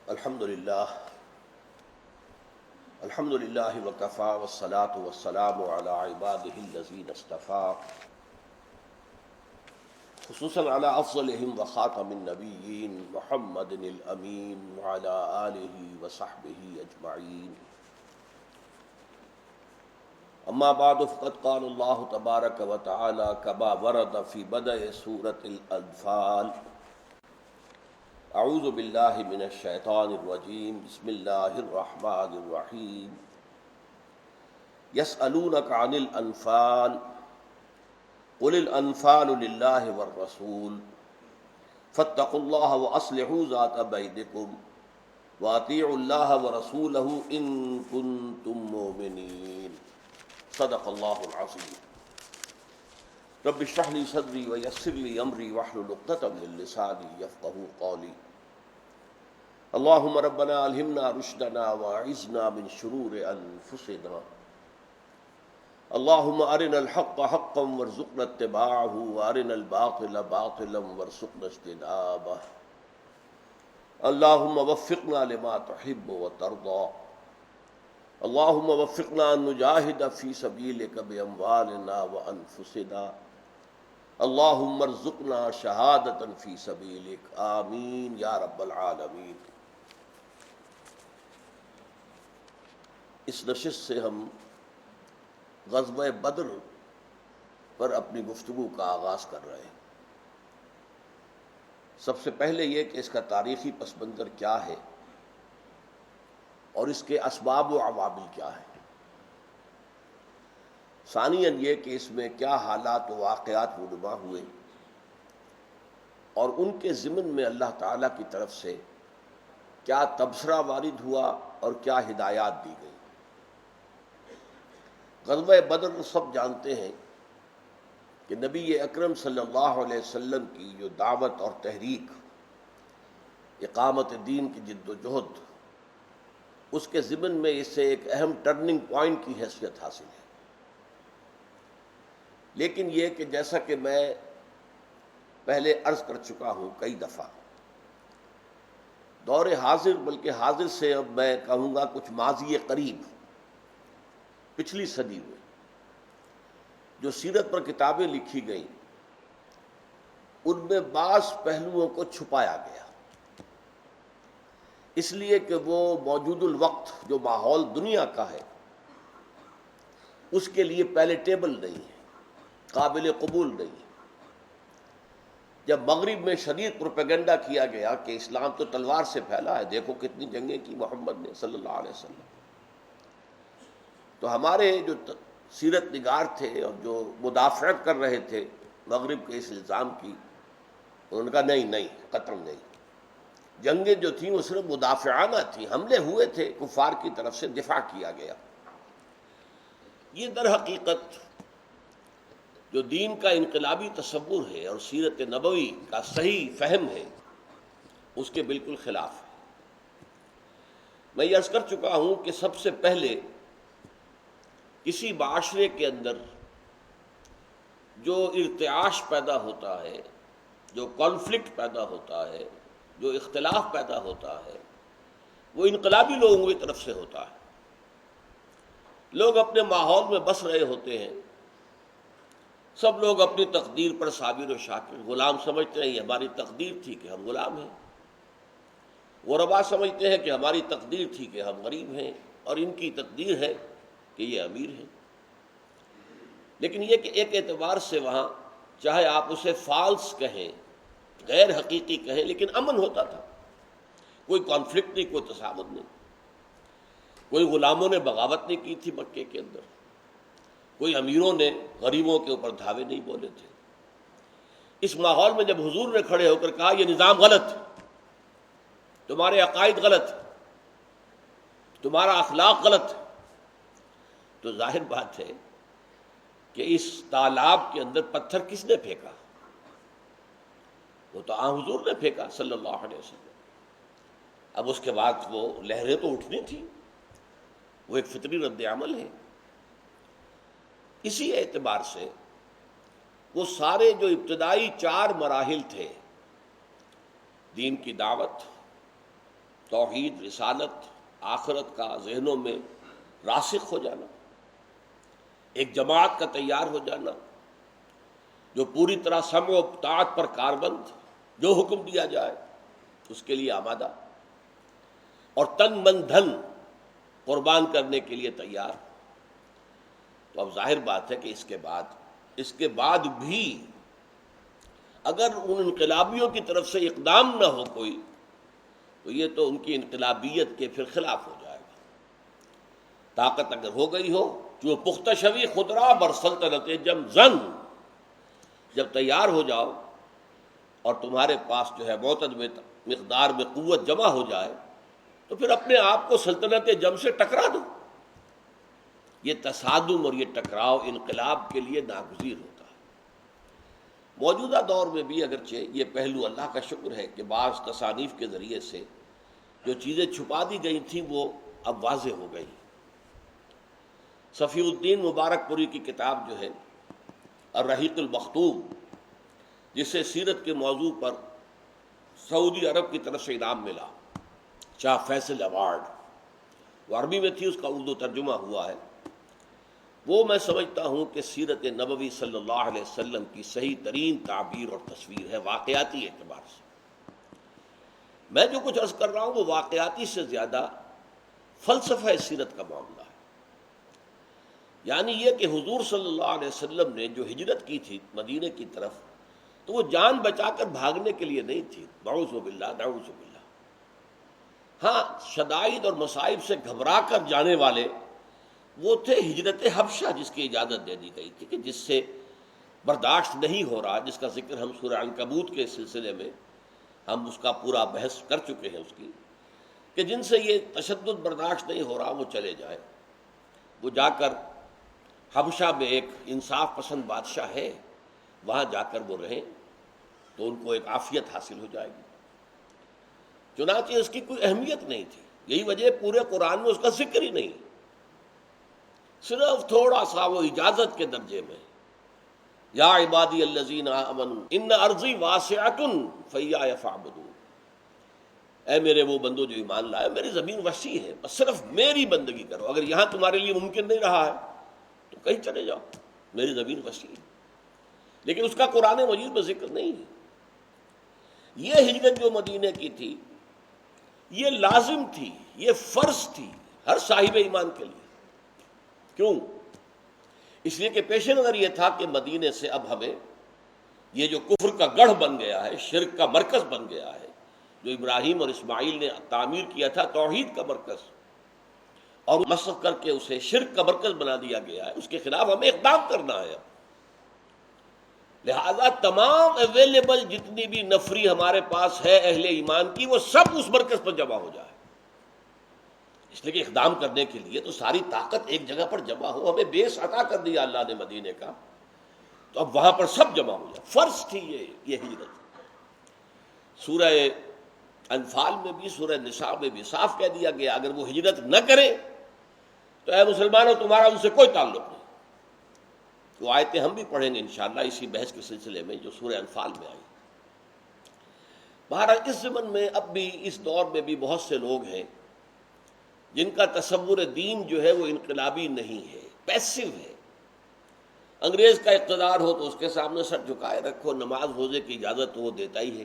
الحمدللہ وکفی والصلاة والسلام علی عبادہ الذین اصطفیٰ خصوصاً علی افضلہم وخاتم النبیین محمد الامین وعلی آلہ وصحبہ اجمعین. اما بعد فقد قال اللہ تبارک وتعالی کما ورد فی بدء سورۃ الانفال: اعوذ باللہ من الشیطان الرجیم بسم اللہ الرحمن الرحیم. یسألونک عن الانفال قل الانفال للہ والرسول فاتقوا اللہ واصلحوا ذات بینکم واطیعوا اللہ ورسولہ ان کنتم مؤمنین. صدق اللہ العظیم. رب اشرح لی صدری ویسر لی امری واحلل عقدۃ من لسانی یفقہوا قولی. اللہم ربنا الہمنا رشدنا واعذنا من شرور انفسنا. اللہم ارنا الحق حقا وارزقنا اتباعہ وارنا الباطل باطلا وارزقنا اجتنابہ. اللہم وفقنا لما تحب وترضى. اللہم وفقنا ان نجاہد فی سبیلک باموالنا وانفسنا. اللہم ارزقنا شہادۃ فی سبیلک. آمین یا رب العالمین. اس نشست سے ہم غزوہ بدر پر اپنی گفتگو کا آغاز کر رہے ہیں. سب سے پہلے یہ کہ اس کا تاریخی پس منظر کیا ہے اور اس کے اسباب و عوامل کیا ہیں. ثانیاً یہ کہ اس میں کیا حالات و واقعات رونما ہوئے اور ان کے ضمن میں اللہ تعالیٰ کی طرف سے کیا تبصرہ وارد ہوا اور کیا ہدایات دی گئی. غزوہ بدر سب جانتے ہیں کہ نبی اکرم صلی اللہ علیہ وسلم کی جو دعوت اور تحریک، اقامت دین کی جد و جہد، اس کے ضمن میں اسے ایک اہم ٹرننگ پوائنٹ کی حیثیت حاصل ہے. لیکن یہ کہ جیسا کہ میں پہلے عرض کر چکا ہوں کئی دفعہ، دور حاضر بلکہ حاضر سے اب میں کہوں گا کچھ ماضی قریب، پچھلی صدی میں جو سیرت پر کتابیں لکھی گئیں ان میں بعض پہلوؤں کو چھپایا گیا، اس لیے کہ وہ موجود الوقت جو ماحول دنیا کا ہے اس کے لیے پیلیٹیبل نہیں ہے، قابل قبول نہیں ہے. جب مغرب میں شدید پروپیگنڈا کیا گیا کہ اسلام تو تلوار سے پھیلا ہے، دیکھو کتنی جنگیں کی محمد نے صلی اللہ علیہ وسلم، تو ہمارے جو سیرت نگار تھے اور جو مدافعت کر رہے تھے مغرب کے اس الزام کی، انہوں نے کہا نہیں قطعاً نہیں. جنگیں جو تھیں وہ صرف مدافعانہ تھیں، حملے ہوئے تھے کفار کی طرف سے، دفاع کیا گیا. یہ در حقیقت جو دین کا انقلابی تصور ہے اور سیرت نبوی کا صحیح فہم ہے اس کے بالکل خلاف ہے. میں یہ عرض کر چکا ہوں کہ سب سے پہلے کسی معاشرے کے اندر جو ارتعاش پیدا ہوتا ہے، جو کانفلکٹ پیدا ہوتا ہے، جو اختلاف پیدا ہوتا ہے، وہ انقلابی لوگوں کی طرف سے ہوتا ہے. لوگ اپنے ماحول میں بس رہے ہوتے ہیں، سب لوگ اپنی تقدیر پر صابر و شاکر، غلام سمجھتے ہیں یہ ہماری تقدیر تھی کہ ہم غلام ہیں، غربا سمجھتے ہیں کہ ہماری تقدیر تھی کہ ہم غریب ہیں، اور ان کی تقدیر ہے کہ یہ امیر ہیں. لیکن یہ کہ ایک اعتبار سے وہاں چاہے آپ اسے فالس کہیں، غیر حقیقی کہیں، لیکن امن ہوتا تھا. کوئی کانفلکٹ نہیں، کوئی تصادم نہیں، کوئی غلاموں نے بغاوت نہیں کی تھی مکے کے اندر، کوئی امیروں نے غریبوں کے اوپر دھاوے نہیں بولے تھے. اس ماحول میں جب حضور نے کھڑے ہو کر کہا یہ نظام غلط ہے، تمہارے عقائد غلط ہے، تمہارا اخلاق غلط ہے، تو ظاہر بات ہے کہ اس تالاب کے اندر پتھر کس نے پھینکا؟ وہ تو حضور نے پھینکا صلی اللہ علیہ وسلم. اب اس کے بعد وہ لہریں تو اٹھنی تھی، وہ ایک فطری رد عمل ہے. اسی اعتبار سے وہ سارے جو ابتدائی 4 مراحل تھے، دین کی دعوت، توحید، رسالت، آخرت کا ذہنوں میں راسخ ہو جانا، ایک جماعت کا تیار ہو جانا جو پوری طرح سمع و طاعت پر کاربند، جو حکم دیا جائے اس کے لیے آمادہ، اور تن من دھن قربان کرنے کے لیے تیار۔ تو اب ظاہر بات ہے کہ اس کے بعد بھی اگر ان انقلابیوں کی طرف سے اقدام نہ ہو کوئی، تو یہ تو ان کی انقلابیت کے پھر خلاف ہو جائے گا۔ طاقت اگر ہو گئی ہو، جو پختہ شوی خدرا بر سلطنت جم زن، جب تیار ہو جاؤ اور تمہارے پاس جو ہے معتدل مقدار میں قوت جمع ہو جائے، تو پھر اپنے آپ کو سلطنت جم سے ٹکرا دو۔ یہ تصادم اور یہ ٹکراؤ انقلاب کے لیے ناگزیر ہوتا ہے۔ موجودہ دور میں بھی اگرچہ یہ پہلو اللہ کا شکر ہے کہ بعض تصانیف کے ذریعے سے جو چیزیں چھپا دی گئی تھیں وہ اب واضح ہو گئی۔ صفی الدین مبارک پوری کی کتاب جو ہے الرحیق المختوم، جسے سیرت کے موضوع پر سعودی عرب کی طرف سے انعام ملا، شاہ فیصل ایوارڈ، وہ عربی میں تھی، اس کا اردو ترجمہ ہوا ہے۔ وہ میں سمجھتا ہوں کہ سیرت نبوی صلی اللہ علیہ وسلم کی صحیح ترین تعبیر اور تصویر ہے واقعاتی اعتبار سے۔ میں جو کچھ عرض کر رہا ہوں وہ واقعاتی سے زیادہ فلسفہ سیرت کا معاملہ ہے، یعنی یہ کہ حضور صلی اللہ علیہ وسلم نے جو ہجرت کی تھی مدینے کی طرف، تو وہ جان بچا کر بھاگنے کے لیے نہیں تھی، نعوذ باللہ نعوذ باللہ۔ ہاں، شدائد اور مصائب سے گھبرا کر جانے والے وہ تھے ہجرت حبشہ، جس کی اجازت دے دی گئی تھی کہ جس سے برداشت نہیں ہو رہا، جس کا ذکر ہم سورہ عنکبوت کے سلسلے میں ہم اس کا پورا بحث کر چکے ہیں، اس کی کہ جن سے یہ تشدد برداشت نہیں ہو رہا وہ چلے جائیں، وہ جا کر حبشہ میں ایک انصاف پسند بادشاہ ہے، وہاں جا کر وہ رہیں تو ان کو ایک عافیت حاصل ہو جائے گی۔ چنانچہ اس کی کوئی اہمیت نہیں تھی، یہی وجہ پورے قرآن میں اس کا ذکر ہی نہیں، صرف تھوڑا سا وہ اجازت کے درجے میں، یا عبادی الذین آمنوا ان ارضی واسعۃ فایای فاعبدون، اے میرے وہ بندو جو ایمان لائے، میری زمین وسیع ہے، بس صرف میری بندگی کرو، اگر یہاں تمہارے لیے ممکن نہیں رہا ہے تو کہیں چلے جاؤ، میری زمین وسیع ہے۔ لیکن اس کا قرآن مجید میں ذکر نہیں ہے۔ یہ ہجرت جو مدینے کی تھی یہ لازم تھی، یہ فرض تھی ہر صاحب ایمان کے لیے۔ کیوں؟ اس لیے کہ پیش نظر یہ تھا کہ مدینے سے اب ہمیں یہ جو کفر کا گڑھ بن گیا ہے، شرک کا مرکز بن گیا ہے، جو ابراہیم اور اسماعیل نے تعمیر کیا تھا توحید کا مرکز، اور مسخ کر کے اسے شرک کا مرکز بنا دیا گیا ہے، اس کے خلاف ہمیں اقدام کرنا ہے۔ لہذا تمام اویلیبل جتنی بھی نفری ہمارے پاس ہے اہل ایمان کی، وہ سب اس مرکز پر جمع ہو جائے، اس لیے کہ اقدام کرنے کے لیے تو ساری طاقت ایک جگہ پر جمع ہو۔ ہمیں بیس عطا کر دیا اللہ نے مدینے کا، تو اب وہاں پر سب جمع ہو جائے۔ فرض تھی یہ ہجرت۔ سورہ انفال میں بھی، سورہ نساء میں بھی صاف کہہ دیا گیا اگر وہ ہجرت نہ کرے تو اے مسلمانوں تمہارا ان سے کوئی تعلق نہیں۔ وہ آیتیں ہم بھی پڑھیں گے انشاءاللہ اسی بحث کے سلسلے میں جو سورہ انفال میں آئی۔ بہرحال اس زمن میں اب بھی اس دور میں بھی بہت سے لوگ ہیں جن کا تصور دین جو ہے وہ انقلابی نہیں ہے، پیسو ہے۔ انگریز کا اقتدار ہو تو اس کے سامنے سر جھکائے رکھو، نماز روزے کی اجازت تو وہ دیتا ہی ہے۔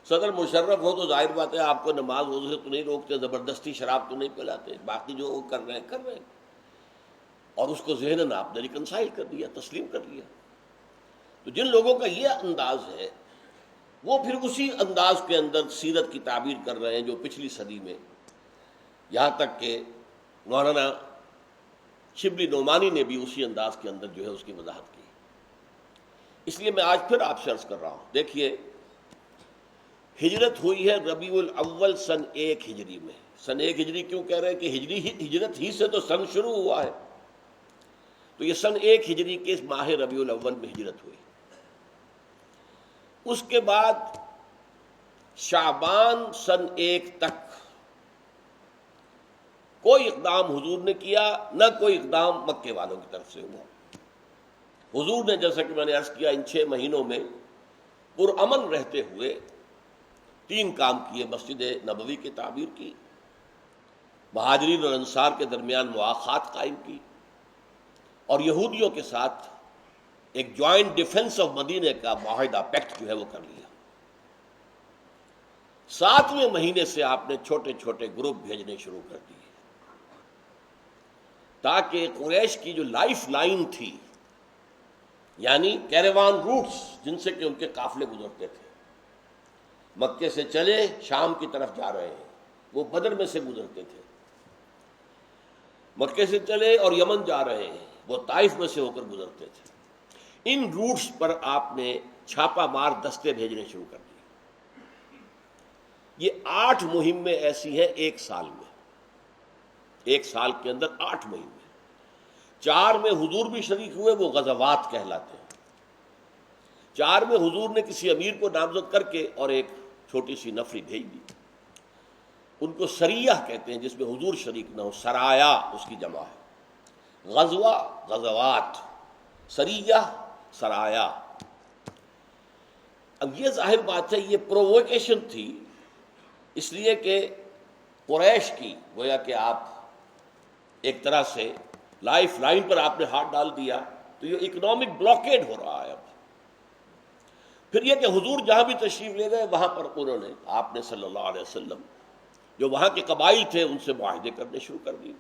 صدر مشرف ہو تو ظاہر بات ہے آپ کو نماز روزے سے تو نہیں روکتے، زبردستی شراب تو نہیں پلاتے، باقی جو وہ کر رہے ہیں، اور اس کو ذہناً آپ نے ریکنسائل کر دیا، تسلیم کر لیا۔ تو جن لوگوں کا یہ انداز ہے وہ پھر اسی انداز کے اندر سیرت کی تعبیر کر رہے ہیں جو پچھلی صدی میں، یہاں تک کہ مولانا شبلی نعمانی نے بھی اسی انداز کے اندر جو ہے اس کی وضاحت کی۔ اس لیے میں آج پھر آپ سے عرض کر رہا ہوں، دیکھیے ہجرت ہوئی ہے ربیع الاول سن 1 ہجری میں۔ سن 1 ہجری کیوں کہہ رہے ہیں کہ ہجرت ہی سے تو سن شروع ہوا ہے، تو یہ سن 1 ہجری کے اس ماہ ربیع الاول میں ہجرت ہوئی۔ اس کے بعد شعبان سن 1 تک کوئی اقدام حضور نے کیا، نہ کوئی اقدام مکے والوں کی طرف سے ہوا۔ حضور نے جیسا کہ میں نے عرض کیا ان 6 مہینوں میں پرامن رہتے ہوئے 3 کام کیے: مسجد نبوی کی تعمیر کی، مہاجرین اور انصار کے درمیان مواخات قائم کی، اور یہودیوں کے ساتھ ایک جوائنٹ ڈیفنس آف مدینہ کا معاہدہ، پیکٹ جو ہے وہ کر لیا۔ 7ویں مہینے سے آپ نے چھوٹے چھوٹے گروپ بھیجنے شروع کر دیے، تاکہ قریش کی جو لائف لائن تھی، یعنی کیروان روٹس جن سے کہ ان کے قافلے گزرتے تھے، مکے سے چلے شام کی طرف جا رہے ہیں، وہ بدر میں سے گزرتے تھے، مکے سے چلے اور یمن جا رہے ہیں، وہ طائف میں سے ہو کر گزرتے تھے۔ ان روٹس پر آپ نے چھاپا مار دستے بھیجنے شروع کر دیے۔ یہ 8 مہمیں ایسی ہیں ایک سال میں، ایک سال کے اندر 8 مہمیں۔ 4 میں حضور بھی شریک ہوئے، وہ غزوات کہلاتے ہیں۔ 4 میں حضور نے کسی امیر کو نامزد کر کے اور ایک چھوٹی سی نفری بھیج دی، ان کو سریہ کہتے ہیں، جس میں حضور شریک نہ ہو، سرایا اس کی جمع ہے، غزوہ غزوات، سریہ سرایا۔ اب یہ ظاہر بات ہے یہ پروووکیشن تھی، اس لیے کہ قریش کی گویا کہ آپ ایک طرح سے لائف لائن پر آپ نے ہاتھ ڈال دیا، تو یہ اکنامک بلاکیڈ ہو رہا ہے اب۔ پھر یہ کہ حضور جہاں بھی تشریف لے گئے وہاں پر انہوں نے، آپ نے صلی اللہ علیہ وسلم، جو وہاں کے قبائل تھے ان سے معاہدے کرنے شروع کر دیے۔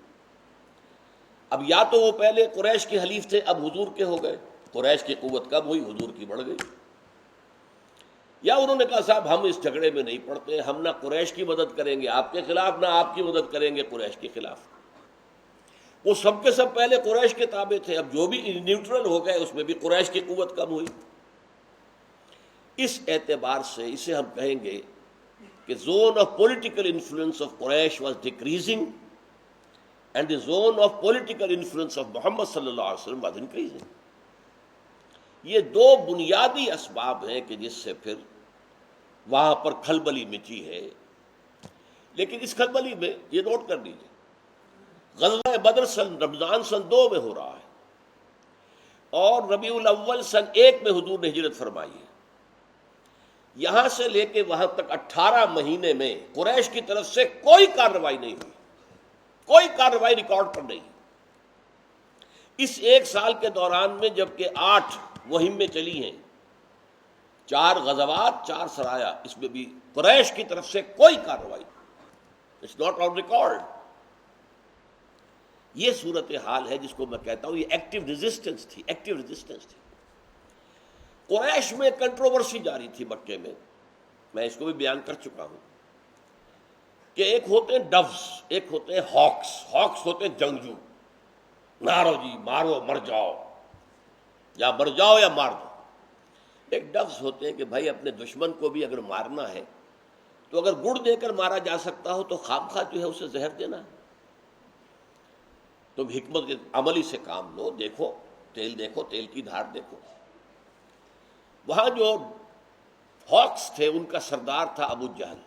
اب یا تو وہ پہلے قریش کے حلیف تھے، اب حضور کے ہو گئے، قریش کی قوت کم ہوئی، حضور کی بڑھ گئی، یا انہوں نے کہا صاحب ہم اس جھگڑے میں نہیں پڑتے، ہم نہ قریش کی مدد کریں گے آپ کے خلاف، نہ آپ کی مدد کریں گے قریش کے خلاف۔ وہ سب کے سب پہلے قریش کے تابع تھے، اب جو بھی نیوٹرل ہو گئے اس میں بھی قریش کی قوت کم ہوئی۔ اس اعتبار سے اسے ہم کہیں گے کہ zone of political influence of Quraish was decreasing and the zone of political influence of Muhammad صلی اللہ علیہ وسلم واز انکریزنگ۔ یہ 2 بنیادی اسباب ہیں کہ جس سے پھر وہاں پر کھلبلی مچی ہے۔ لیکن اس کھلبلی میں یہ نوٹ کر لیجیے، غزوہ بدر رمضان سن 2 میں ہو رہا ہے، اور ربیع الاول سن 1 میں حضور نے ہجرت فرمائی ہے۔ یہاں سے لے کے وہاں تک 18 مہینے میں قریش کی طرف سے کوئی کارروائی نہیں ہوئی، کوئی کارروائی ریکارڈ پر نہیں۔ اس 1 سال کے دوران میں جبکہ 8 مہمیں چلی ہیں، 4 غزوات، 4 سرایا، اس میں بھی قریش کی طرف سے کوئی کارروائی، اٹس ناٹ آن ریکارڈ۔ یہ صورتحال ہے جس کو میں کہتا ہوں یہ ایکٹیو ریزسٹنس تھی، ایکٹیو ریزسٹنس تھی۔ قریش میں کنٹروورسی جاری تھی مکے میں اس کو بھی بیان کر چکا ہوں کہ ایک ہوتے ہیں ڈوز، ایک ہوتے ہیں ہاکس۔ ہاکس ہوتے ہیں جنگجو، مارو جی مارو مر جاؤ، یا مر جاؤ یا مار دو۔ ایک ڈوز ہوتے ہیں کہ بھائی اپنے دشمن کو بھی اگر مارنا ہے تو اگر گڑ دے کر مارا جا سکتا ہو تو خام خواہ جو ہے اسے زہر دینا ہے۔ تم حکمت عملی سے کام لو، دیکھو تیل کی دھار دیکھو۔ وہاں جو ہاکس تھے ان کا سردار تھا ابو جہل،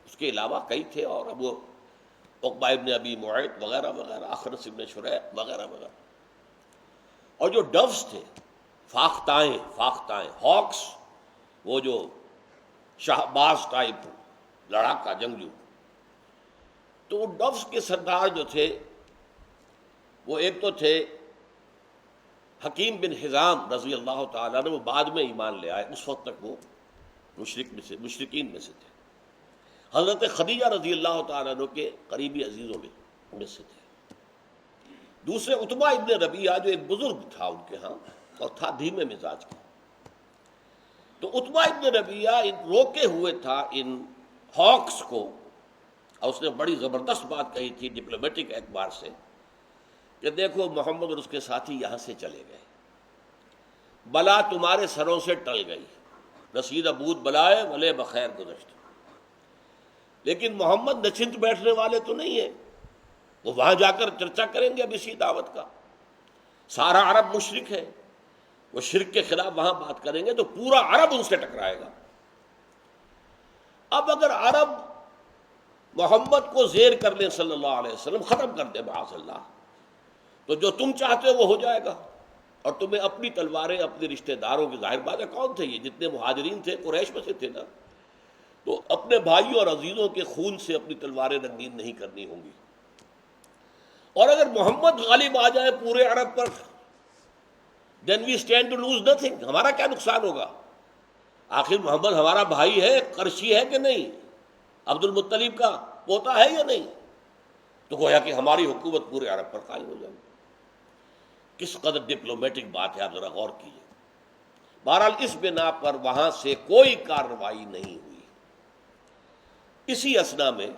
اس کے علاوہ کئی تھے، اور ابو عقبہ ابن ابی معیط وغیرہ وغیرہ، اخنس ابن شریح وغیرہ وغیرہ۔ اور جو ڈوز تھے، فاختائیں ہاکس، وہ جو شہباز ٹائپ لڑاکا جنگجو، تو وہ ڈوز کے سردار جو تھے وہ ایک تو تھے حکیم بن حزام رضی اللہ تعالیٰ عنہ، وہ بعد میں ایمان لے آئے، اس وقت تک وہ مشرکین میں سے تھے۔ حضرت خدیجہ رضی اللہ تعالیٰ عنہ کے قریبی عزیزوں میں سے تھے۔ دوسرے عتبہ ابن ربیعہ جو ایک بزرگ تھا ان کے ہاں، اور تھا دھیمے مزاج کا۔ تو عتبہ ابن ربیعہ روکے ہوئے تھا ان ہاکس کو، اور اس نے بڑی زبردست بات کہی تھی ڈپلومیٹک اعتبار سے کہ دیکھو محمد اور اس کے ساتھی یہاں سے چلے گئے، بلا تمہارے سروں سے ٹل گئی، رسید بود بلائے ولے بخیر گزشت۔ لیکن محمد نچنت بیٹھنے والے تو نہیں ہیں، وہ وہاں جا کر چرچا کریں گے اب اسی دعوت کا۔ سارا عرب مشرک ہے، وہ شرک کے خلاف وہاں بات کریں گے تو پورا عرب ان سے ٹکرائے گا۔ اب اگر عرب محمد کو زیر کر لیں صلی اللہ علیہ وسلم، ختم کر دیں معاذ اللہ، تو جو تم چاہتے ہو وہ ہو جائے گا، اور تمہیں اپنی تلواریں اپنے رشتہ داروں کی، ظاہر بات ہے کون تھے یہ، جتنے مہاجرین تھے قریش میں سے تھے نا، تو اپنے بھائیوں اور عزیزوں کے خون سے اپنی تلواریں رنگین نہیں کرنی ہوں گی. اور اگر محمد غالب آ جائے پورے عرب پر then we stand to lose nothing. ہمارا کیا نقصان ہوگا؟ آخر محمد ہمارا بھائی ہے، قرشی ہے کہ نہیں، عبد المطلب کا پوتا ہے یا نہیں؟ تو گویا کہ ہماری حکومت پورے عرب پر قائم ہو جائے. کس قدر ڈپلومیٹک بات ہے، آپ ذرا غور کیجیے. بہرحال اس بنا پر وہاں سے کوئی کارروائی نہیں ہوئی. اسی اثنا میں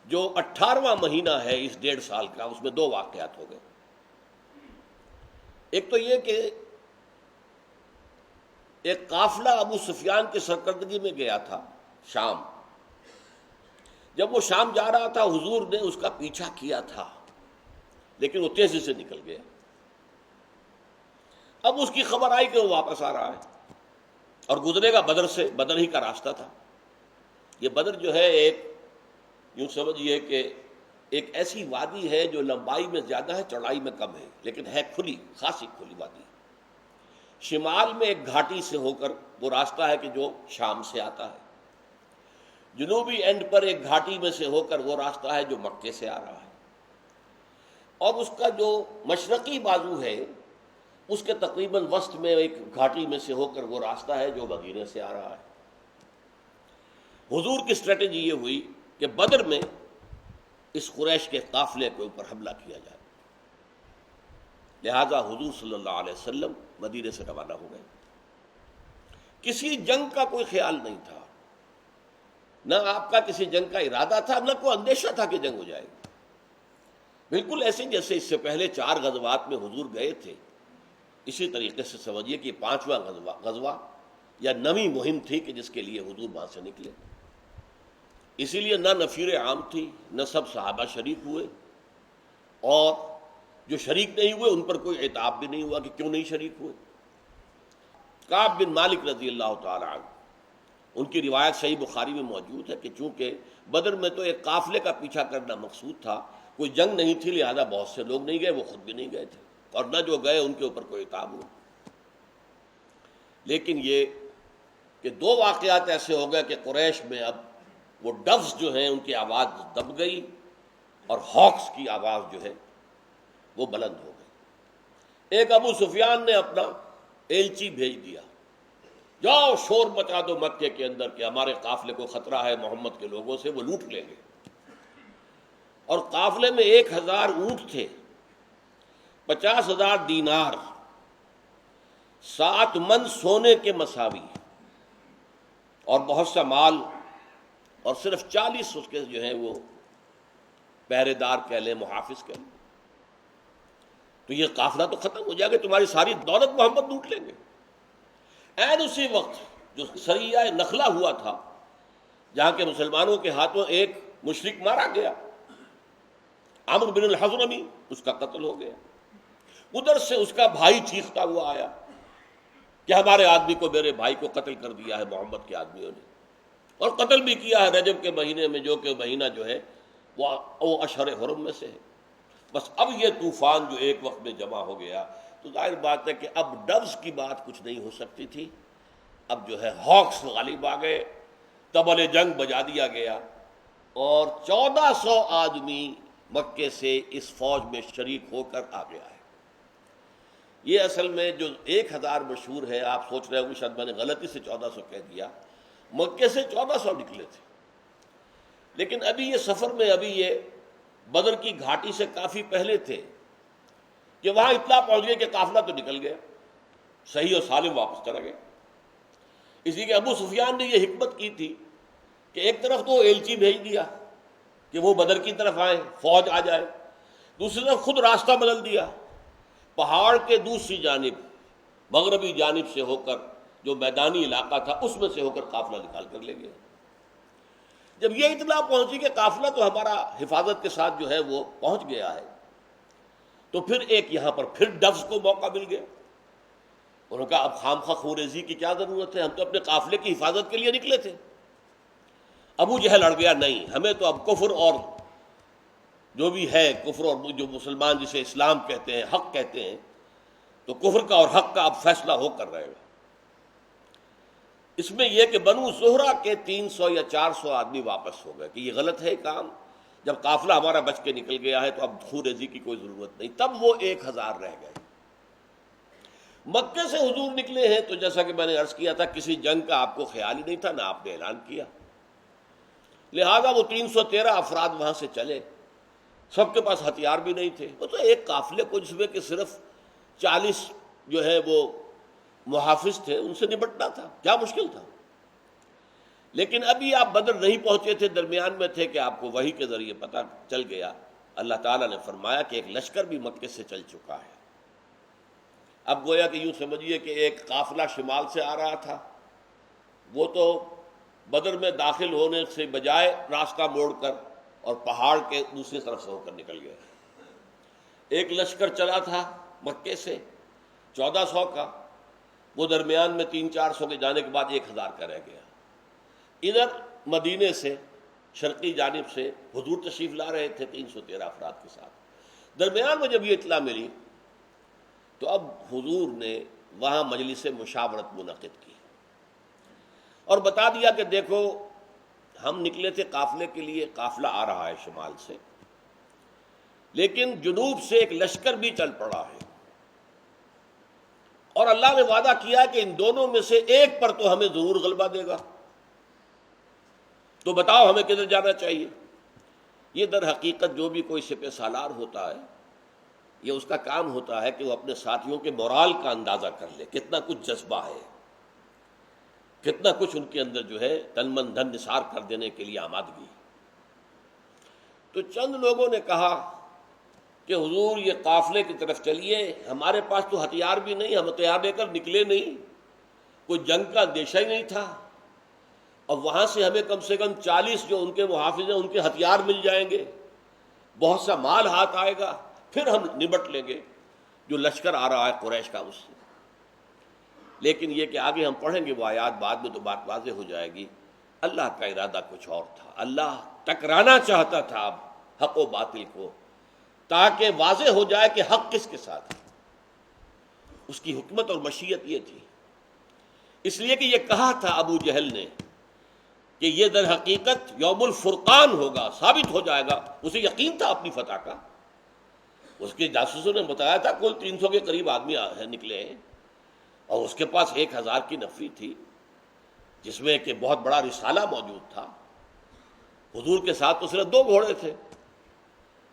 جو 18واں مہینہ ہے اس 1.5 سال کا، اس میں 2 واقعات ہو گئے. ایک تو یہ کہ ایک قافلہ ابو سفیان کی سرکردگی میں گیا تھا شام. جب وہ شام جا رہا تھا حضور نے اس کا پیچھا کیا تھا، لیکن وہ تیزی سے نکل گیا. اب اس کی خبر آئی کہ وہ واپس آ رہا ہے اور گزرے گا بدر سے. بدر ہی کا راستہ تھا. یہ بدر جو ہے ایک یوں سمجھیے کہ ایک ایسی وادی ہے جو لمبائی میں زیادہ ہے، چوڑائی میں کم ہے، لیکن ہے کھلی، خاصی کھلی وادی. شمال میں ایک گھاٹی سے ہو کر وہ راستہ ہے کہ جو شام سے آتا ہے. جنوبی اینڈ پر ایک گھاٹی میں سے ہو کر وہ راستہ ہے جو مکے سے آ رہا ہے. اور اس کا جو مشرقی بازو ہے اس کے تقریباً وسط میں ایک گھاٹی میں سے ہو کر وہ راستہ ہے جو مدینے سے آ رہا ہے. حضور کی اسٹریٹجی یہ ہوئی کہ بدر میں اس قریش کے قافلے کے اوپر حملہ کیا جائے. لہذا حضور صلی اللہ علیہ وسلم مدینے سے روانہ ہو گئے. کسی جنگ کا کوئی خیال نہیں تھا، نہ آپ کا کسی جنگ کا ارادہ تھا، نہ کوئی اندیشہ تھا کہ جنگ ہو جائے گی. بالکل ایسے جیسے اس سے پہلے 4 غزوات میں حضور گئے تھے، اسی طریقے سے سمجھیے کہ 5واں غزوہ یا 9ویں مہم تھی کہ جس کے لیے حضور وہاں سے نکلے. اسی لیے نہ نفیر عام تھی، نہ سب صحابہ شریک ہوئے، اور جو شریک نہیں ہوئے ان پر کوئی عتاب بھی نہیں ہوا کہ کیوں نہیں شریک ہوئے. کعب بن مالک رضی اللہ تعالی عنہ، ان کی روایت صحیح بخاری میں موجود ہے کہ چونکہ بدر میں تو ایک قافلے کا پیچھا کرنا مقصود تھا، کوئی جنگ نہیں تھی، لہذا بہت سے لوگ نہیں گئے، وہ خود بھی نہیں گئے تھے، اور نہ جو گئے ان کے اوپر کوئی عتاب ہوا. لیکن یہ کہ 2 واقعات ایسے ہو گئے کہ قریش میں اب وہ ڈوز جو ہیں ان کی آواز دب گئی اور ہاکس کی آواز جو ہے وہ بلند ہو گئی. ایک ابو سفیان نے اپنا ایلچی بھیج دیا، جاؤ شور مچا دو مکے کے اندر کہ ہمارے قافلے کو خطرہ ہے محمد کے لوگوں سے، وہ لوٹ لیں گے. اور قافلے میں 1000 اونٹ تھے، 50,000 دینار، 7 من سونے کے مساوی، اور بہت سا مال، اور صرف 40 اس کے جو ہیں وہ پہرے دار کہہ لیں، محافظ کہہ لیں. تو یہ قافلہ تو ختم ہو جائے گا، تمہاری ساری دولت محمد لوٹ لیں گے. عین اسی وقت جو سریہ نخلا ہوا تھا، جہاں کے مسلمانوں کے ہاتھوں ایک مشرک مارا گیا، عمرو بن الحضرمی، اس کا قتل ہو گیا. ادھر سے اس کا بھائی چیختا ہوا آیا کہ ہمارے آدمی کو، میرے بھائی کو قتل کر دیا ہے محمد کے آدمیوں نے، اور قتل بھی کیا ہے رجب کے مہینے میں، جو کہ مہینہ جو ہے وہ اشہر حرم میں سے ہے. بس اب یہ طوفان جو ایک وقت میں جمع ہو گیا، تو ظاہر بات ہے کہ اب ڈوز کی بات کچھ نہیں ہو سکتی تھی. اب جو ہے ہاکس غالب آ گئے، طبل جنگ بجا دیا گیا، اور 1400 آدمی مکے سے اس فوج میں شریک ہو کر آ گیا ہے. یہ اصل میں جو 1000 مشہور ہے، آپ سوچ رہے ہوں کہ شاید میں نے غلطی سے 1400 کہہ دیا، مکے سے 1400 نکلے تھے. لیکن ابھی یہ سفر میں، ابھی یہ بدر کی گھاٹی سے کافی پہلے تھے کہ وہاں اطلاع پہنچ گئی کہ قافلہ تو نکل گیا، صحیح اور سالم واپس چلا گیا. اس لیے کہ ابو سفیان نے یہ حکمت کی تھی کہ ایک طرف تو ایلچی بھیج دیا کہ وہ بدر کی طرف آئے، فوج آ جائے، دوسری طرف خود راستہ بدل دیا، پہاڑ کے دوسری جانب مغربی جانب سے ہو کر جو میدانی علاقہ تھا اس میں سے ہو کر قافلہ نکال کر لے گئے. جب یہ اطلاع پہنچی کہ قافلہ تو ہمارا حفاظت کے ساتھ جو ہے وہ پہنچ گیا ہے، تو پھر ایک یہاں پر پھر ڈوز کو موقع مل گیا. انہوں نے کہا اب خام خواہ خوریزی کی کیا ضرورت ہے، ہم تو اپنے قافلے کی حفاظت کے لیے نکلے تھے. ابو جہل اڑ گیا، نہیں، ہمیں تو اب کفر اور جو بھی ہے، کفر اور جو مسلمان جسے اسلام کہتے ہیں، حق کہتے ہیں، تو کفر کا اور حق کا اب فیصلہ ہو کر رہے گا. اس میں یہ کہ بنو زہرہ کے 300 یا 400 آدمی واپس ہو گئے کہ یہ غلط ہے کام، جب قافلہ ہمارا بچ کے نکل گیا ہے تو اب خون ریزی کی کوئی ضرورت نہیں، تب وہ 1000 رہ گئے۔ مکے سے حضور نکلے ہیں تو جیسا کہ میں نے عرض کیا تھا کسی جنگ کا آپ کو خیال ہی نہیں تھا، نہ آپ نے اعلان کیا، لہذا وہ 313 افراد وہاں سے چلے، سب کے پاس ہتھیار بھی نہیں تھے، وہ تو ایک قافلے کو جس میں کہ صرف 40 جو ہے وہ محافظ تھے ان سے نپٹنا تھا، کیا مشکل تھا۔ لیکن ابھی آپ بدر نہیں پہنچے تھے، درمیان میں تھے کہ آپ کو وحی کے ذریعے پتہ چل گیا، اللہ تعالیٰ نے فرمایا کہ ایک لشکر بھی مکے سے چل چکا ہے۔ اب گویا کہ یوں سمجھیے کہ ایک قافلہ شمال سے آ رہا تھا، وہ تو بدر میں داخل ہونے سے بجائے راستہ موڑ کر اور پہاڑ کے دوسری طرف سے ہو کر نکل گیا۔ ایک لشکر چلا تھا مکے سے 1400 کا، وہ درمیان میں 300-400 کے جانے کے بعد 1000 کا رہ گیا۔ ادھر مدینے سے شرقی جانب سے حضور تشریف لا رہے تھے 313 افراد کے ساتھ، درمیان میں جب یہ اطلاع ملی تو اب حضور نے وہاں مجلس مشاورت منعقد کی اور بتا دیا کہ دیکھو ہم نکلے تھے قافلے کے لیے، قافلہ آ رہا ہے شمال سے، لیکن جنوب سے ایک لشکر بھی چل پڑا ہے، اور اللہ نے وعدہ کیا کہ ان دونوں میں سے ایک پر تو ہمیں ضرور غلبہ دے گا، تو بتاؤ ہمیں کدھر جانا چاہیے۔ یہ در حقیقت جو بھی کوئی سپہ سالار ہوتا ہے، یہ اس کا کام ہوتا ہے کہ وہ اپنے ساتھیوں کے مورال کا اندازہ کر لے، کتنا کچھ جذبہ ہے، کتنا کچھ ان کے اندر جو ہے تن من دھن نثار کر دینے کے لیے آمادگی۔ تو چند لوگوں نے کہا کہ حضور یہ قافلے کی طرف چلیے، ہمارے پاس تو ہتھیار بھی نہیں، ہم ہتھیار لے کر نکلے نہیں، کوئی جنگ کا اندیشہ ہی نہیں تھا، اور وہاں سے ہمیں کم سے کم 40 جو ان کے محافظ ہیں ان کے ہتھیار مل جائیں گے، بہت سا مال ہاتھ آئے گا، پھر ہم نمٹ لیں گے جو لشکر آ رہا ہے قریش کا اس سے۔ لیکن یہ کہ آگے ہم پڑھیں گے وہ آیات بعد میں تو بات واضح ہو جائے گی، اللہ کا ارادہ کچھ اور تھا، اللہ ٹکرانا چاہتا تھا اب حق و باطل کو، تاکہ واضح ہو جائے کہ حق کس کے ساتھ ہے۔ اس کی حکمت اور مشیت یہ تھی، اس لیے کہ یہ کہا تھا ابو جہل نے کہ یہ در حقیقت یوم الفرقان ہوگا، ثابت ہو جائے گا، اسے یقین تھا اپنی فتح کا، اس کے جاسوسوں نے بتایا تھا کل 300 کے قریب آدمی نکلے ہیں، اور اس کے پاس 1000 کی نفری تھی جس میں کہ بہت بڑا رسالہ موجود تھا۔ حضور کے ساتھ تو صرف 2 گھوڑے تھے،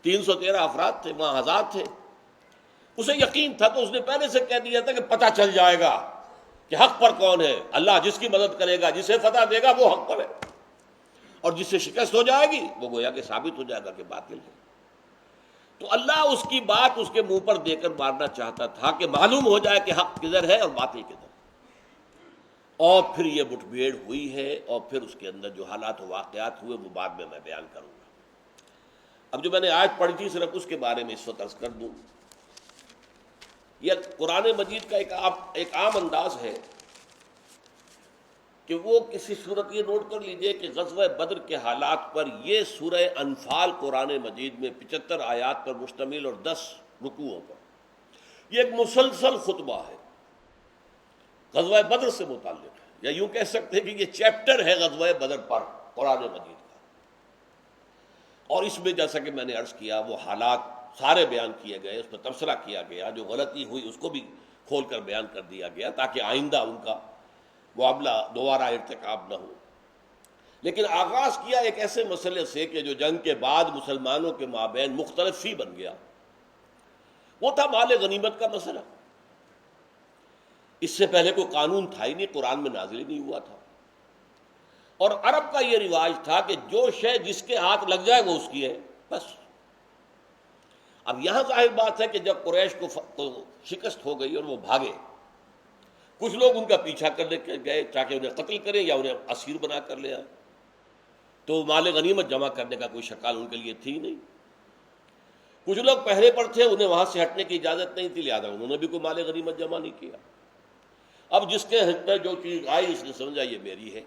313 افراد تھے، وہاں 1000 تھے، اسے یقین تھا، تو اس نے پہلے سے کہہ دیا تھا کہ پتہ چل جائے گا کہ حق پر کون ہے، اللہ جس کی مدد کرے گا، جسے فتح دے گا وہ حق پر ہے، اور جس سے شکست ہو جائے گی وہ گویا کہ ثابت ہو جائے گا کہ باطل ہے۔ تو اللہ اس کی بات اس کے منہ پر دے کر مارنا چاہتا تھا کہ معلوم ہو جائے کہ حق کدھر ہے اور باطل کدھر، اور پھر یہ مٹ بھیڑ ہوئی ہے، اور پھر اس کے اندر جو حالات و واقعات ہوئے وہ بعد میں بیان کروں گا۔ اب جو میں نے آیت پڑھی تھی صرف اس کے بارے میں اس وقت عرض کر دوں، یہ قرآن مجید کا ایک عام انداز ہے کہ وہ کسی صورت یہ نوٹ کر لیجئے کہ غزوہ بدر کے حالات پر یہ سورہ انفال قرآن مجید میں 75 آیات پر مشتمل اور 10 رکوعوں پر، یہ ایک مسلسل خطبہ ہے، غزوہ بدر سے متعلق ہے، یا یوں کہہ سکتے ہیں کہ یہ چیپٹر ہے غزوہ بدر پر قرآن مجید کا، اور اس میں جیسا کہ میں نے عرض کیا وہ حالات سارے بیان کیے گئے، اس پر تبصرہ کیا گیا، جو غلطی ہوئی اس کو بھی کھول کر بیان کر دیا گیا تاکہ آئندہ ان کا معاملہ دوبارہ ارتکاب نہ ہو۔ لیکن آغاز کیا ایک ایسے مسئلے سے کہ جو جنگ کے بعد مسلمانوں کے مابین مختلف ہی بن گیا، وہ تھا مال غنیمت کا مسئلہ۔ اس سے پہلے کوئی قانون تھا ہی نہیں، قرآن میں نازل ہی نہیں ہوا تھا، اور عرب کا یہ رواج تھا کہ جو شے جس کے ہاتھ لگ جائے وہ اس کی ہے، بس۔ اب یہاں ظاہر بات ہے کہ جب قریش کو شکست ہو گئی اور وہ بھاگے، کچھ لوگ ان کا پیچھا کرنے گئے تاکہ انہیں قتل کریں یا انہیں اسیر بنا کر لے آئے، تو مال غنیمت جمع کرنے کا کوئی شکال ان کے لیے تھی نہیں۔ کچھ لوگ پہرے پر تھے، انہیں وہاں سے ہٹنے کی اجازت نہیں تھی، لہٰذا انہوں نے بھی کوئی مال غنیمت جمع نہیں کیا۔ اب جس کے حق میں جو چیز آئی اس نے سمجھا یہ میری ہے،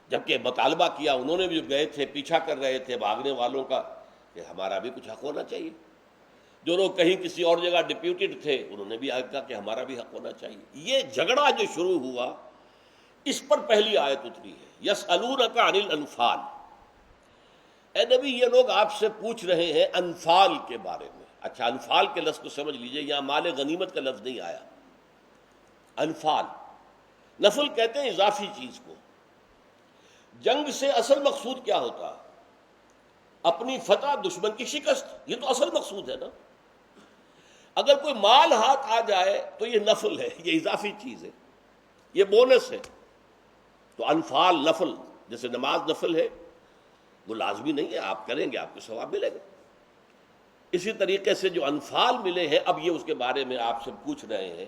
جبکہ مطالبہ کیا انہوں نے بھی، جو گئے تھے پیچھا کر رہے تھے بھاگنے والوں کا، کہ ہمارا بھی کچھ حق ہونا چاہیے۔ جو لوگ کہیں کسی اور جگہ ڈپیوٹیڈ تھے انہوں نے بھی کہا کہ ہمارا بھی حق ہونا چاہیے۔ یہ جھگڑا جو شروع ہوا اس پر پہلی آیت اتری ہے، یسألونک عن الانفال، اے نبی یہ لوگ آپ سے پوچھ رہے ہیں انفال کے بارے میں۔ اچھا، انفال کے لفظ کو سمجھ لیجئے، یہاں مال غنیمت کا لفظ نہیں آیا۔ انفال، نفل کہتے ہیں اضافی چیز کو۔ جنگ سے اصل مقصود کیا ہوتا؟ اپنی فتح، دشمن کی شکست، یہ تو اصل مقصود ہے نا۔ اگر کوئی مال ہاتھ آ جائے تو یہ نفل ہے، یہ اضافی چیز ہے، یہ بونس ہے۔ تو انفال نفل، جیسے نماز نفل ہے، وہ لازمی نہیں ہے، آپ کریں گے آپ کو ثواب ملے گا۔ اسی طریقے سے جو انفال ملے ہیں، اب یہ اس کے بارے میں آپ سے پوچھ رہے ہیں،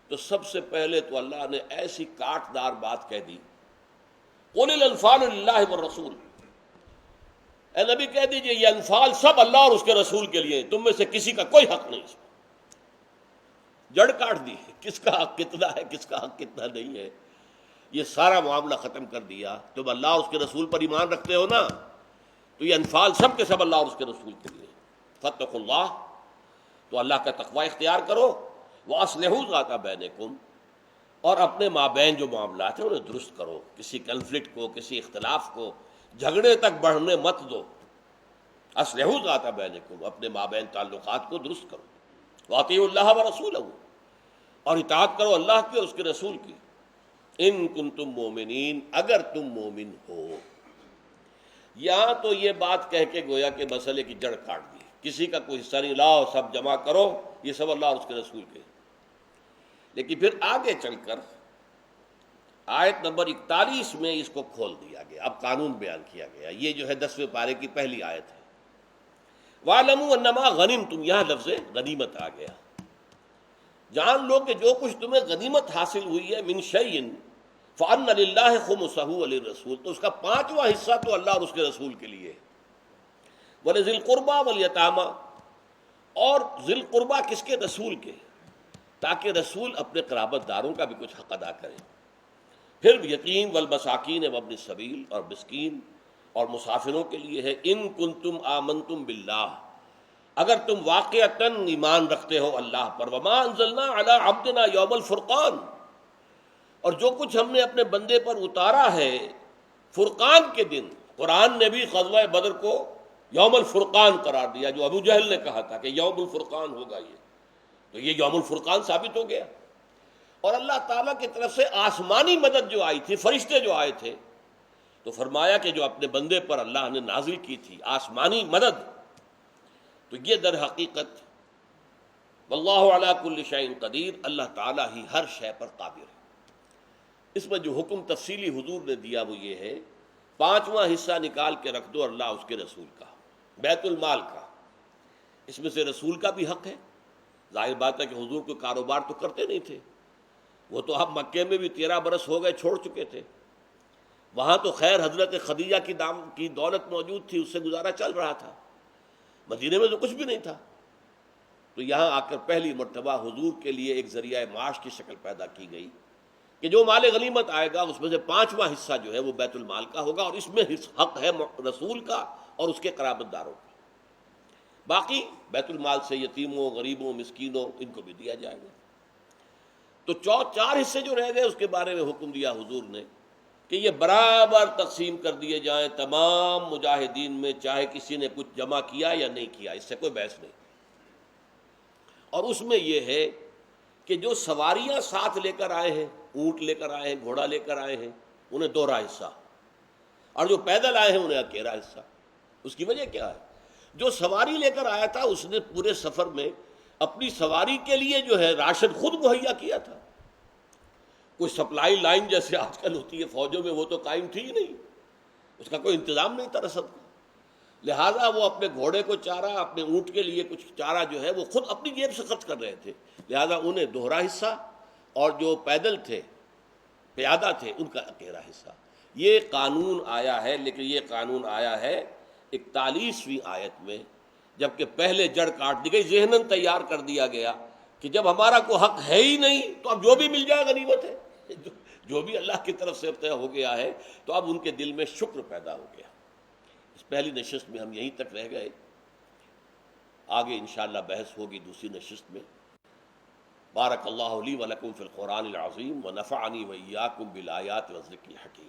تو سب سے پہلے تو اللہ نے ایسی کاٹ دار بات کہہ دی، قُلِ الْأَنْفَالُ لِلَّهِ وَالرَّسُولِ، اے نبی کہہ دیجئے یہ انفال سب اللہ اور اس کے رسول کے لیے، تم میں سے کسی کا کوئی حق نہیں اس میں۔ جڑ کاٹ دی، کس کا حق کتنا ہے، کس کا حق کتنا نہیں ہے، یہ سارا معاملہ ختم کر دیا۔ تم اللہ اور اس کے رسول پر ایمان رکھتے ہو نا، تو یہ انفال سب کے سب اللہ اور اس کے رسول کے لیے۔ فاتقوا اللہ، تو اللہ کا تقوی اختیار کرو، وَأَصْلِحُوا ذَاتَ بَيْنِكُمْ، اور اپنے مابین جو معاملات ہیں انہیں درست کرو، کسی کنفلکٹ کو، کسی اختلاف کو، جھگڑے تک بڑھنے مت دو۔ اصلحوا ذات بینکم، اپنے مابین تعلقات کو درست کرو۔ واطیعوا اللہ ورسولہ، اور اطاعت کرو اللہ کی اور اس کے رسول کی۔ ان کنتم مومنین، اگر تم مومن ہو۔ یہاں تو یہ بات کہہ کے گویا کہ مسئلے کی جڑ کاٹ دی، کسی کا کوئی حصہ نہیں، لاؤ سب جمع کرو، یہ سب اللہ اور اس کے رسول کے۔ لیکن پھر آگے چل کر آیت نمبر 41 میں اس کو کھول دیا گیا، اب قانون بیان کیا گیا۔ یہ جو ہے 10ویں پارے کی پہلی آیت ہے۔ وَاعْلَمُوا أَنَّمَا غَنِمْتُمْ، یہاں لفظ غنیمت آ گیا۔ جان لو کہ جو کچھ تمہیں غنیمت حاصل ہوئی ہے، من شیء فَأَنَّ لِلَّهِ خُمُسَهُ وَلِلرَّسُولِ، تو اس کا 5واں حصہ تو اللہ اور اس کے رسول کے لیے۔ وَلِذِي الْقُرْبَى وَالْيَتَامَى، اور ذی القربہ کس کے؟ رسول کے، تاکہ رسول اپنے قرابت داروں کا بھی کچھ حق ادا کرے۔ پھر یتیم والمساکین وابن السبیل، اور مسکین اور مسافروں کے لیے ہے۔ ان کنتم آمنتم باللہ، اگر تم واقعتاً ایمان رکھتے ہو اللہ پر۔ وما انزلنا علی عبدنا یوم الفرقان، اور جو کچھ ہم نے اپنے بندے پر اتارا ہے فرقان کے دن۔ قرآن نے بھی غزوہ بدر کو یوم الفرقان قرار دیا، جو ابو جہل نے کہا تھا کہ یوم الفرقان ہوگا یہ، تو یہ یوم الفرقان ثابت ہو گیا۔ اور اللہ تعالیٰ کی طرف سے آسمانی مدد جو آئی تھی، فرشتے جو آئے تھے، تو فرمایا کہ جو اپنے بندے پر اللہ نے نازل کی تھی آسمانی مدد، تو یہ در حقیقت واللہ علی کل شیء قدیر، اللہ تعالیٰ ہی ہر شے پر قادر ہے۔ اس میں جو حکم تفصیلی حضور نے دیا وہ یہ ہے، 5واں حصہ نکال کے رکھ دو اللہ اس کے رسول کا، بیت المال کا۔ اس میں سے رسول کا بھی حق ہے۔ ظاہر بات ہے کہ حضور کو کاروبار تو کرتے نہیں تھے، وہ تو اب مکے میں بھی 13 برس ہو گئے چھوڑ چکے تھے، وہاں تو خیر حضرت خدیجہ کی دولت موجود تھی، اس سے گزارا چل رہا تھا، مدینے میں تو کچھ بھی نہیں تھا۔ تو یہاں آ کر پہلی مرتبہ حضور کے لیے ایک ذریعہ معاش کی شکل پیدا کی گئی کہ جو مال غنیمت آئے گا اس میں سے 5واں حصہ جو ہے وہ بیت المال کا ہوگا، اور اس میں حق ہے رسول کا اور اس کے قرابت داروں کا۔ باقی بیت المال سے یتیموں، غریبوں، مسکینوں، ان کو بھی دیا جائے گا۔ تو 4 حصے جو رہ گئے اس کے بارے میں حکم دیا حضور نے کہ یہ برابر تقسیم کر دیے جائیں تمام مجاہدین میں، چاہے کسی نے کچھ جمع کیا یا نہیں کیا، اس سے کوئی بحث نہیں۔ اور اس میں یہ ہے کہ جو سواریاں ساتھ لے کر آئے ہیں، اونٹ لے کر آئے ہیں، گھوڑا لے کر آئے ہیں، انہیں 2 حصہ، اور جو پیدل آئے ہیں انہیں 1 حصہ۔ اس کی وجہ کیا ہے؟ جو سواری لے کر آیا تھا اس نے پورے سفر میں اپنی سواری کے لیے جو ہے راشن خود مہیا کیا تھا۔ کوئی سپلائی لائن جیسے آج کل ہوتی ہے فوجوں میں وہ تو قائم تھی ہی نہیں، اس کا کوئی انتظام نہیں تھا رسد کا، لہٰذا وہ اپنے گھوڑے کو چارہ، اپنے اونٹ کے لیے کچھ چارہ جو ہے وہ خود اپنی جیب سے خرچ کر رہے تھے، لہٰذا انہیں 2 حصہ، اور جو پیدل تھے، پیادہ تھے، ان کا 1 حصہ۔ یہ قانون آیا ہے، لیکن یہ قانون آیا ہے 41ویں آیت میں، جبکہ پہلے جڑ کاٹ دی گئی، ذہناً تیار کر دیا گیا کہ جب ہمارا کوئی حق ہے ہی نہیں تو اب جو بھی مل جائے غنیمت ہے، جو بھی اللہ کی طرف سے طے ہو گیا ہے، تو اب ان کے دل میں شکر پیدا ہو گیا۔ اس پہلی نشست میں ہم یہیں تک رہ گئے، آگے انشاءاللہ بحث ہوگی دوسری نشست میں۔ بارک اللہ لی و لکم فی القرآن العظیم ونفعنی وإیاکم بالآیات والذکر الحکیم۔